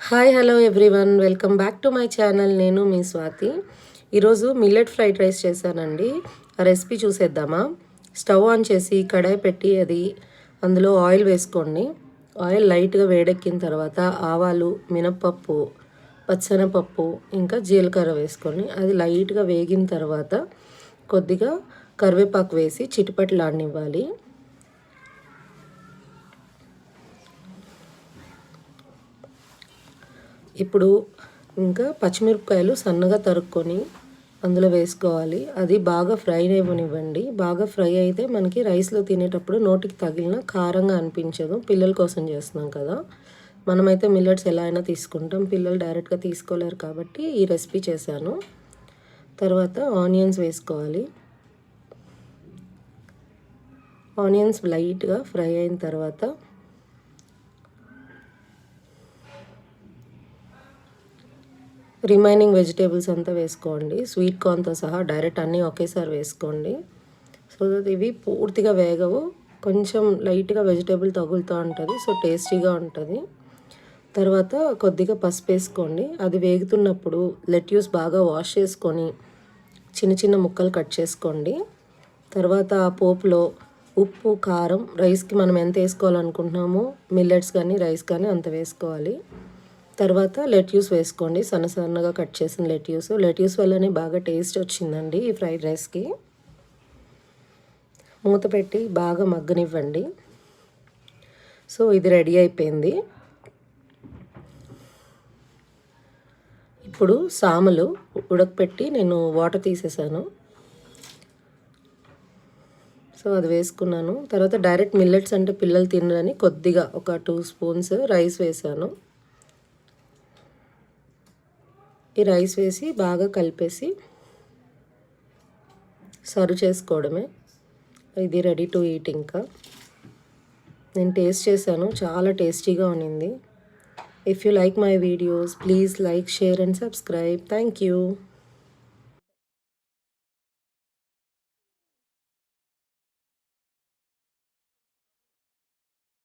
Hi hello everyone, welcome back to my channel. నేను మీ స్వాతి. ఈరోజు millet fried rice చేశానండి. ఆ రెసిపీ చూసేద్దామా? స్టవ్ ఆన్ చేసి కడాయి పెట్టి అందులో ఆయిల్ వేసుకోండి. ఆయిల్ లైట్గా వేడెక్కిన తర్వాత ఆవాలు, మినప్పప్పు, పచ్చెనపప్పు ఇంకా జీలకర్ర వేసుకొని అది లైట్గా వేగిన తర్వాత కొద్దిగా కరివేపాకు వేసి చిటిపట్లాడనివ్వాలి. ఇప్పుడు ఇంకా పచ్చిమిరపకాయలు సన్నగా తరుక్కొని అందులో వేసుకోవాలి. అది బాగా ఫ్రై అవ్వనివ్వండి. బాగా ఫ్రై అయితే మనకి రైస్లో తినేటప్పుడు నోటికి తగిలిన కారంగా అనిపించదు. పిల్లల కోసం చేస్తున్నాం కదా. మనమైతే మిల్లెట్స్ ఎలా అయినా తీసుకుంటాం, పిల్లలు డైరెక్ట్గా తీసుకోలేరు కాబట్టి ఈ రెసిపీ చేశాను. తర్వాత ఆనియన్స్ వేసుకోవాలి. ఆనియన్స్ లైట్గా ఫ్రై అయిన తర్వాత రిమైనింగ్ వెజిటేబుల్స్ అంతా వేసుకోండి. స్వీట్ కార్న్తో సహా డైరెక్ట్ అన్నీ ఒకేసారి వేసుకోండి. సో దట్ ఇవి పూర్తిగా వేగవు, కొంచెం లైట్గా వెజిటేబుల్ తగులుతూ ఉంటుంది. సో టేస్టీగా ఉంటుంది. తర్వాత కొద్దిగా పసుపు వేసుకోండి. అది వేగుతున్నప్పుడు లెట్యూస్ బాగా వాష్ చేసుకొని చిన్న చిన్న ముక్కలు కట్ చేసుకోండి. తర్వాత ఆ పోపులో ఉప్పు, కారం, రైస్కి మనం ఎంత వేసుకోవాలనుకుంటున్నామో మిల్లెట్స్ కానీ రైస్ కానీ అంత వేసుకోవాలి. తర్వాత లెట్యూస్ వేసుకోండి, సన్న సన్నగా కట్ చేసిన లెట్యూస్ వల్లనే బాగా టేస్ట్ వచ్చిందండి ఈ ఫ్రైడ్ రైస్కి. మూత పెట్టి బాగా మగ్గనివ్వండి. సో ఇది రెడీ అయిపోయింది. ఇప్పుడు సామలు ఉడకపెట్టి నేను వాటర్ తీసేసాను. సో అది వేసుకున్నాను. తర్వాత డైరెక్ట్ మిల్లెట్స్ అంటే పిల్లలు తినరని కొద్దిగా ఒక 2 స్పూన్స్ రైస్ వేసాను. ఈ రైస్ వేసి బాగా కలిపేసి సర్వ్ చేసుకోవడమే. ఇది రెడీ టు ఈట్. ఇంకా నేను టేస్ట్ చేశాను, చాలా టేస్టీగా ఉన్నింది. If you like my videos, please like, share and subscribe. Thank you.